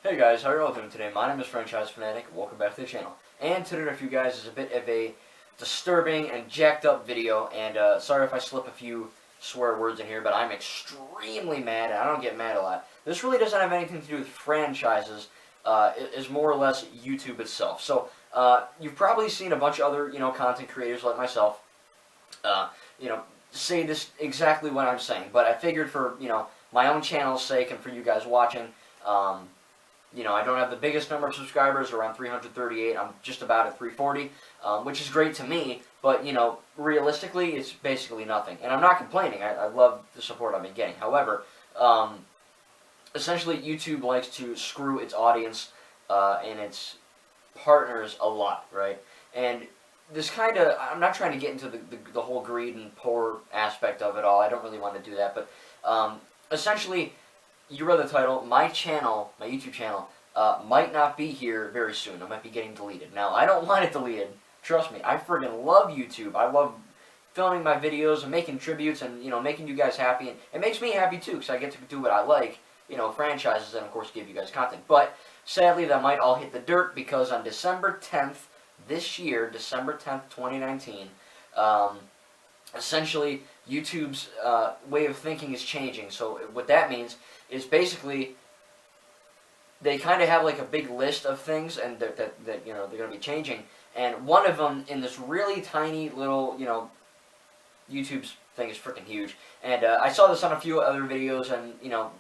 Hey guys, how are you all doing today? My name is Franchise Fanatic. Welcome back to the channel. And today for you guys is a bit of a disturbing and jacked up video. And sorry if I slip a few swear words in here, but I'm extremely mad. I don't get mad a lot. This really doesn't have anything to do with franchises. It is more or less YouTube itself. So you've probably seen a bunch of other content creators like myself, say this exactly what I'm saying. But I figured for my own channel's sake and for you guys watching. I don't have the biggest number of subscribers, around 338. I'm just about at 340, which is great to me. But, realistically, it's basically nothing. And I'm not complaining. I love the support I've been getting. However, essentially, YouTube likes to screw its audience and its partners a lot, right? And this kind of, I'm not trying to get into the whole greed and poor aspect of it all. I don't really want to do that. But essentially, you read the title, my channel, my YouTube channel, might not be here very soon. I might be getting deleted. Now, I don't want it deleted. Trust me, I friggin' love YouTube. I love filming my videos and making tributes and, making you guys happy. And it makes me happy, too, because I get to do what I like, franchises and, of course, give you guys content. But, sadly, that might all hit the dirt because on December 10th this year, December 10th, 2019, essentially, YouTube's way of thinking is changing. So what that means is basically they kind of have like a big list of things and that they're going to be changing. And one of them in this really tiny little, YouTube's thing is freaking huge. And I saw this on a few other videos and,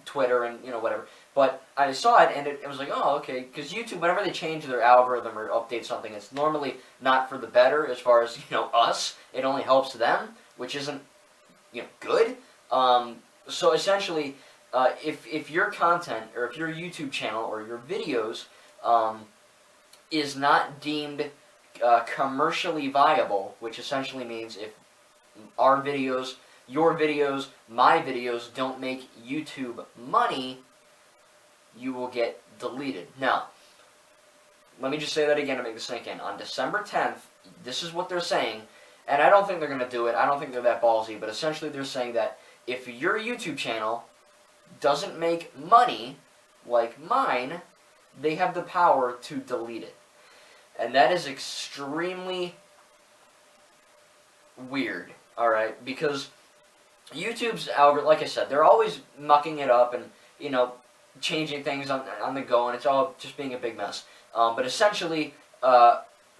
Twitter and, whatever. But I saw it and it was like, oh, okay. Because YouTube, whenever they change their algorithm or update something, it's normally not for the better as far as, us. It only helps them, which isn't, good. So essentially, if your content or if your YouTube channel or your videos is not deemed commercially viable, which essentially means if our videos, your videos, my videos don't make YouTube money, you will get deleted. Now, let me just say that again to make this sink in. On December 10th, this is what they're saying, and I don't think they're going to do it. I don't think they're that ballsy, but essentially they're saying that if your YouTube channel doesn't make money like mine, they have the power to delete it. And that is extremely weird, alright? Because YouTube's algorithm, like I said, they're always mucking it up and, changing things on the go, and it's all just being a big mess. But essentially,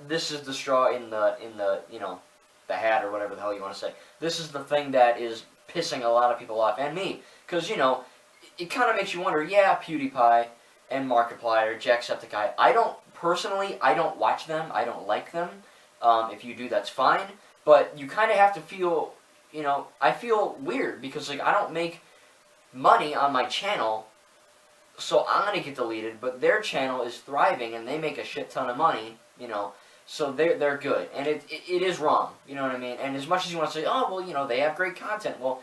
this is the straw in the the hat or whatever the hell you want to say. This is the thing that is pissing a lot of people off, and me. Because, it kind of makes you wonder, yeah, PewDiePie and Markiplier, Jacksepticeye, I don't watch them, I don't like them. If you do, that's fine. But you kind of have to feel, I feel weird because, like, I don't make money on my channel, so I'm going to get deleted, but their channel is thriving and they make a shit ton of money, so they're good. And it is wrong, you know what I mean? And as much as you want to say, oh, well, they have great content, well,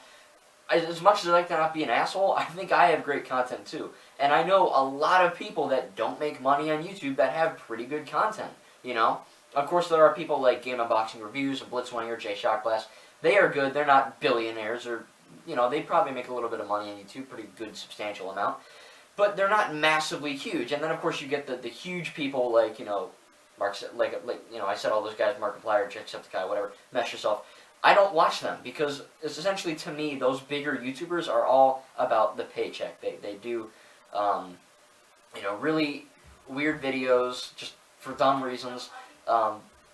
as much as I like to not be an asshole, I think I have great content too. And I know a lot of people that don't make money on YouTube that have pretty good content, Of course, there are people like Game Unboxing Reviews, Blitzwinger, Jay Shockblast. They are good. They're not billionaires or, they probably make a little bit of money on YouTube, pretty good, substantial amount. But they're not massively huge. And then, of course, you get the huge people like, I said all those guys, Markiplier, Jacksepticeye, whatever, mess yourself. I don't watch them because it's essentially, to me, those bigger YouTubers are all about the paycheck. They do, really weird videos just for dumb reasons.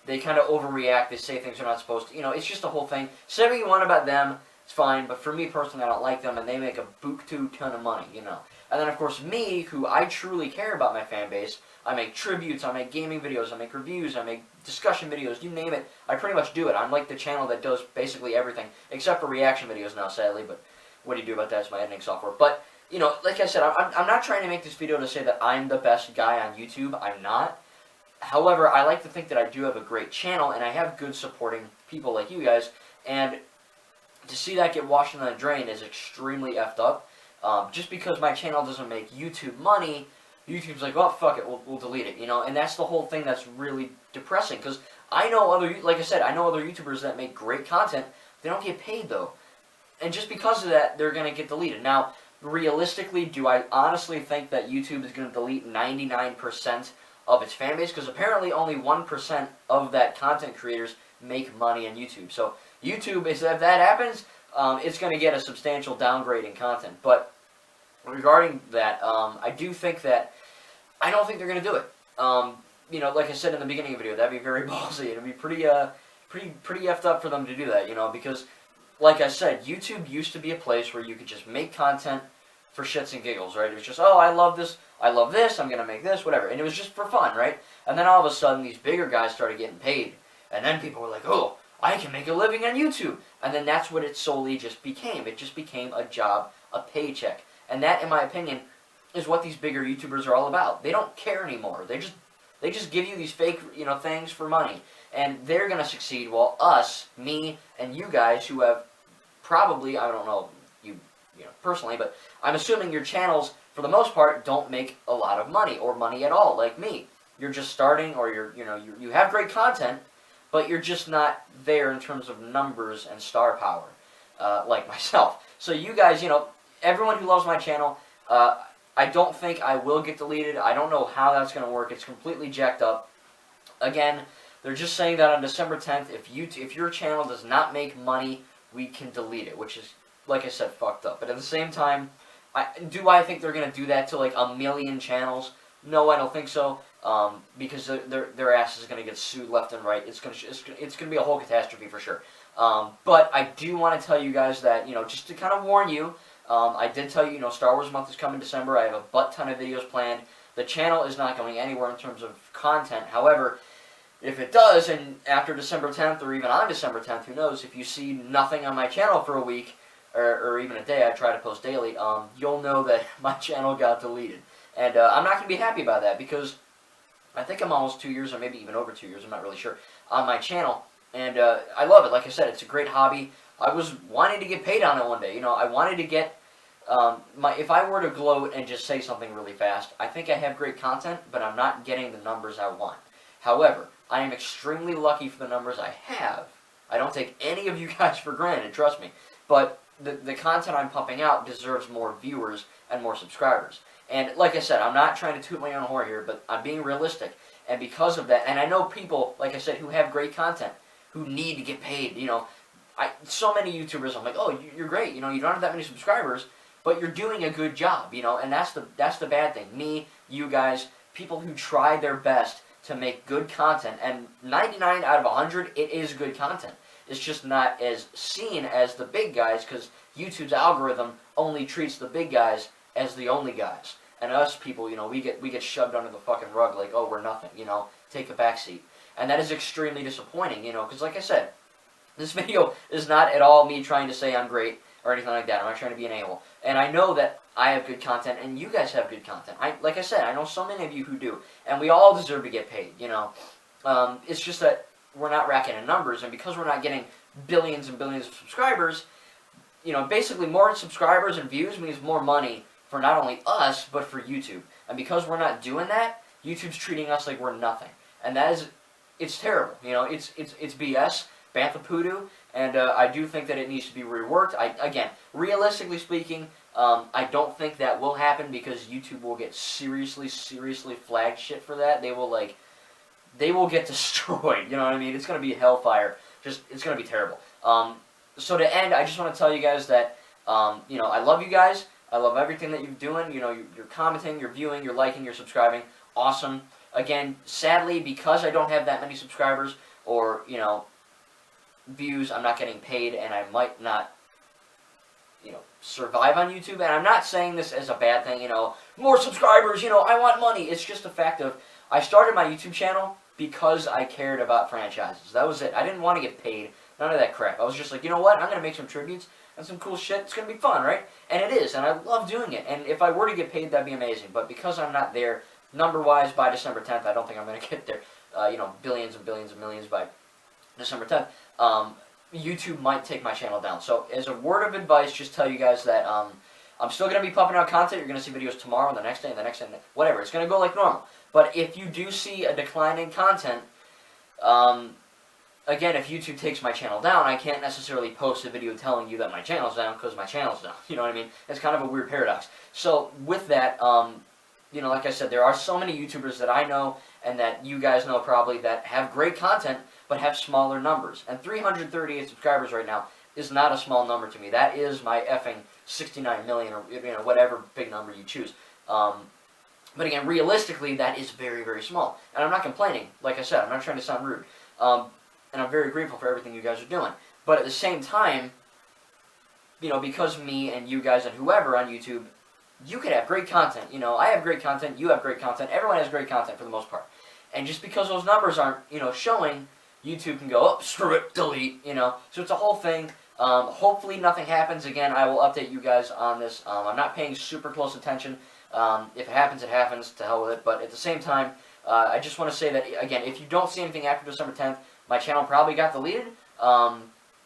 They kind of overreact. They say things they're not supposed to. It's just a whole thing. Say what you want about them, it's fine. But for me personally, I don't like them, and they make a buku ton of money, And then, of course, me, who I truly care about my fan base, I make tributes, I make gaming videos, I make reviews, I make discussion videos, you name it. I pretty much do it. I'm like the channel that does basically everything, except for reaction videos now, sadly, but what do you do about that? It's my editing software. But, like I said, I'm not trying to make this video to say that I'm the best guy on YouTube. I'm not. However, I like to think that I do have a great channel, and I have good supporting people like you guys, and to see that get washed in the drain is extremely effed up. Just because my channel doesn't make YouTube money, YouTube's like, oh, fuck it, we'll delete it, And that's the whole thing that's really depressing, because I know like I said, I know other YouTubers that make great content. They don't get paid, though. And just because of that, they're going to get deleted. Now, realistically, do I honestly think that YouTube is going to delete 99% of its fan base? Because apparently only 1% of that content creators make money on YouTube. So YouTube, if that happens, it's going to get a substantial downgrade in content. But regarding that, I do think that, I don't think they're going to do it. You know, like I said in the beginning of the video, that'd be very ballsy. It'd be pretty effed up for them to do that, you know, because, like I said, YouTube used to be a place where you could just make content for shits and giggles, right? It was just, oh, I love this, I'm going to make this, whatever. And it was just for fun, right? And then all of a sudden, these bigger guys started getting paid. And then people were like, oh, I can make a living on YouTube. And then that's what it solely just became. It just became a job, a paycheck. And that, in my opinion, is what these bigger YouTubers are all about. They don't care anymore. They just give you these fake, you know, things for money. And they're going to succeed, while us, me, and you guys who have probably, I don't know, you know, personally, but I'm assuming your channels, for the most part, don't make a lot of money, or money at all, like me. You're just starting, or you have great content, but you're just not there in terms of numbers and star power, like myself. So you guys, you know, everyone who loves my channel, I don't think I will get deleted. I don't know how that's going to work. It's completely jacked up. Again, they're just saying that on December 10th, if your channel does not make money, we can delete it, which is, like I said, fucked up. But at the same time, do I think they're going to do that to like 1 million channels? No, I don't think so. Because their ass is going to get sued left and right. It's going to be a whole catastrophe for sure. But I do want to tell you guys that, you know, just to kind of warn you, I did tell you, you know, Star Wars month is coming December. I have a butt-ton of videos planned. The channel is not going anywhere in terms of content. However, if it does, and after December 10th, or even on December 10th, who knows, if you see nothing on my channel for a week, or even a day, I try to post daily, you'll know that my channel got deleted. And I'm not going to be happy about that, because I think I'm almost 2 years, or maybe even over 2 years, I'm not really sure, on my channel. And I love it. Like I said, it's a great hobby. I was wanting to get paid on it one day. You know, I wanted to get, if I were to gloat and just say something really fast, I think I have great content, but I'm not getting the numbers I want. However, I am extremely lucky for the numbers I have. I don't take any of you guys for granted, trust me. But the content I'm pumping out deserves more viewers and more subscribers. And like I said, I'm not trying to toot my own horn here, but I'm being realistic. And because of that, and I know people, like I said, who have great content, who need to get paid, you know. So many YouTubers, I'm like, oh, you're great, you know, you don't have that many subscribers, but you're doing a good job, you know, and that's the bad thing. Me, you guys, people who try their best to make good content, and 99 out of 100, it is good content. It's just not as seen as the big guys, because YouTube's algorithm only treats the big guys as the only guys. And us people, you know, we get shoved under the fucking rug like, oh, we're nothing, you know, take a backseat. And that is extremely disappointing, you know, because like I said, this video is not at all me trying to say I'm great or anything like that. I'm not trying to be an a-hole. And I know that I have good content, and you guys have good content. Like I said, I know so many of you who do. And we all deserve to get paid, you know. It's just that we're not racking in numbers, and because we're not getting billions and billions of subscribers, you know, basically more subscribers and views means more money for not only us, but for YouTube. And because we're not doing that, YouTube's treating us like we're nothing. And that is, it's terrible, you know, it's BS. Bantha Poodoo, and I do think that it needs to be reworked. Again, realistically speaking, I don't think that will happen, because YouTube will get seriously flagged shit for that. They will get destroyed, you know what I mean? It's going to be hellfire. It's going to be terrible. So to end, I just want to tell you guys that, you know, I love you guys. I love everything that you're doing. You know, you're commenting, you're viewing, you're liking, you're subscribing. Awesome. Again, sadly, because I don't have that many subscribers, or, you know, views, I'm not getting paid, and I might not, you know, survive on YouTube. And I'm not saying this as a bad thing, you know, more subscribers, you know, I want money. It's just a fact of, I started my YouTube channel because I cared about franchises. That was it. I didn't want to get paid. None of that crap. I was just like, you know what, I'm going to make some tributes and some cool shit. It's going to be fun, right? And it is, and I love doing it. And if I were to get paid, that'd be amazing. But because I'm not there, number-wise, by December 10th, I don't think I'm going to get there, you know, billions and billions and millions by December 10th. YouTube might take my channel down. So as a word of advice, just tell you guys that I'm still going to be pumping out content. You're going to see videos tomorrow, and the next day, and the next day, and whatever. It's going to go like normal. But if you do see a decline in content, again, if YouTube takes my channel down, I can't necessarily post a video telling you that my channel's down because my channel's down. You know what I mean? It's kind of a weird paradox. So with that, you know, like I said, there are so many YouTubers that I know and that you guys know probably that have great content but have smaller numbers. And 338 subscribers right now is not a small number to me. That is my effing 69 million, or you know, whatever big number you choose. But again, realistically, that is very, very small. And I'm not complaining. Like I said, I'm not trying to sound rude. And I'm very grateful for everything you guys are doing. But at the same time, you know, because me and you guys and whoever on YouTube, you could have great content. You know, I have great content, you have great content, everyone has great content for the most part. And just because those numbers aren't, you know, showing, YouTube can go, oh, screw it, delete, you know. So it's a whole thing. Hopefully nothing happens. Again, I will update you guys on this. I'm not paying super close attention. If it happens, it happens. To hell with it. But at the same time, I just want to say that, again, if you don't see anything after December 10th, my channel probably got deleted.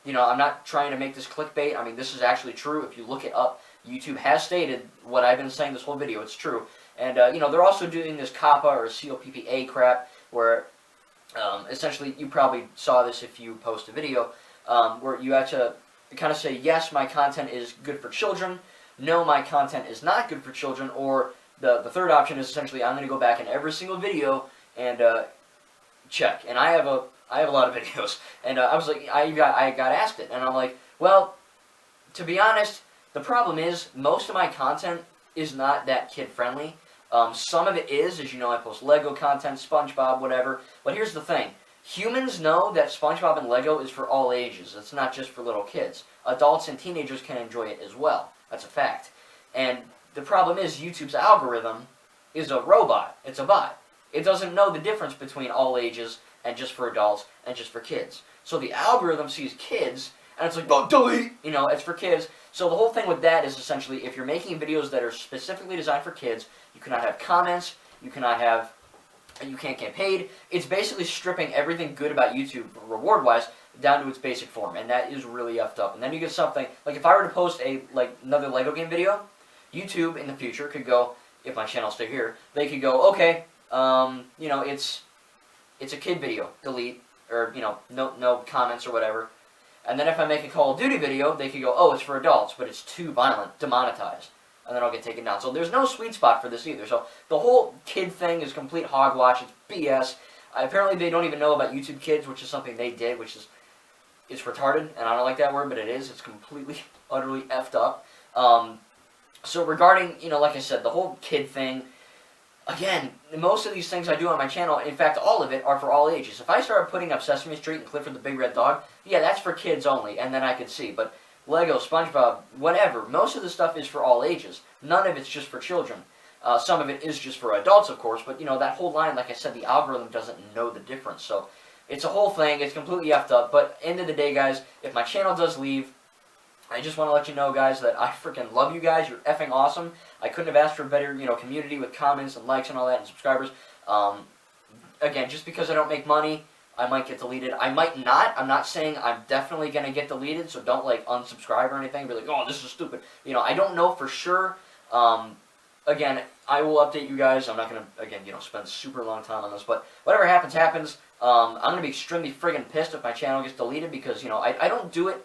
You know, I'm not trying to make this clickbait. I mean, this is actually true. If you look it up, YouTube has stated what I've been saying this whole video. It's true. And, you know, they're also doing this COPPA or COPPA crap where essentially you probably saw this if you post a video where you have to kind of say, yes, my content is good for children. No, my content is not good for children. Or the third option is essentially I'm going to go back in every single video and check. And I have a lot of videos. And I was like, I got asked it. And I'm like, well, to be honest, the problem is most of my content is not that kid-friendly. Some of it is, as you know, I post Lego content, SpongeBob, whatever. But here's the thing. Humans know that SpongeBob and Lego is for all ages. It's not just for little kids. Adults and teenagers can enjoy it as well. That's a fact. And the problem is YouTube's algorithm is a robot. It's a bot. It doesn't know the difference between all ages and just for adults and just for kids. So the algorithm sees kids, and it's like, oh, delete! You know, it's for kids. So the whole thing with that is essentially, if you're making videos that are specifically designed for kids, you cannot have comments, you can't get paid. It's basically stripping everything good about YouTube, reward-wise, down to its basic form, and that is really effed up. And then you get something, like if I were to post another Lego game video, YouTube in the future could go, if my channel stay here, they could go, okay, you know, it's a kid video, delete, or, you know, no comments or whatever. And then if I make a Call of Duty video, they could go, oh, it's for adults, but it's too violent, demonetized. And then I'll get taken down. So there's no sweet spot for this either. So the whole kid thing is complete hogwash. It's BS. Apparently they don't even know about YouTube Kids, which is something they did, which is it's retarded. And I don't like that word, but it is. It's completely, utterly effed up. So regarding, you know, like I said, the whole kid thing, again, most of these things I do on my channel, in fact, all of it, are for all ages. If I started putting up Sesame Street and Clifford the Big Red Dog, yeah, that's for kids only, and then I could see. But Lego, SpongeBob, whatever, most of the stuff is for all ages. None of it's just for children. Some of it is just for adults, of course, but, you know, that whole line, like I said, the algorithm doesn't know the difference. So it's a whole thing. It's completely effed up. But end of the day, guys, if my channel does leave, I just want to let you know, guys, that I freaking love you guys. You're effing awesome. I couldn't have asked for a better, you know, community with comments and likes and all that and subscribers. Again, just because I don't make money, I might get deleted. I might not. I'm not saying I'm definitely going to get deleted, so don't, like, unsubscribe or anything. Be like, oh, this is stupid. You know, I don't know for sure. Again, I will update you guys. I'm not going to, again, you know, spend super long time on this. But whatever happens, happens. I'm going to be extremely friggin' pissed if my channel gets deleted because, you know, I don't do it,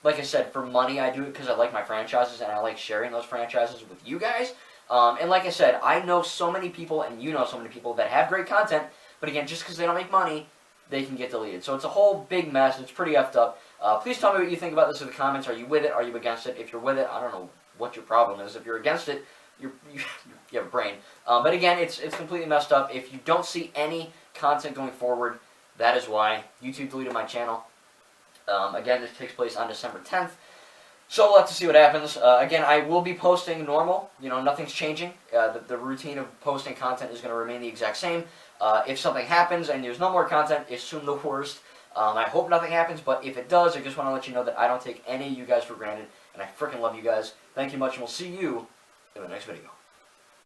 like I said, for money. I do it because I like my franchises and I like sharing those franchises with you guys. And like I said, I know so many people, and you know so many people that have great content, but again, just because they don't make money, they can get deleted. So it's a whole big mess. It's pretty effed up. Please tell me what you think about this in the comments. Are you with it? Are you against it? If you're with it, I don't know what your problem is. If you're against it, you have a brain. But again, it's completely messed up. If you don't see any content going forward, that is why. YouTube deleted my channel. Again, this takes place on December 10th. So we'll have to see what happens. Again, I will be posting normal. You know, nothing's changing. The routine of posting content is going to remain the exact same. If something happens and there's no more content, assume the worst. I hope nothing happens, but if it does, I just want to let you know that I don't take any of you guys for granted, and I freaking love you guys. Thank you much, and we'll see you in the next video.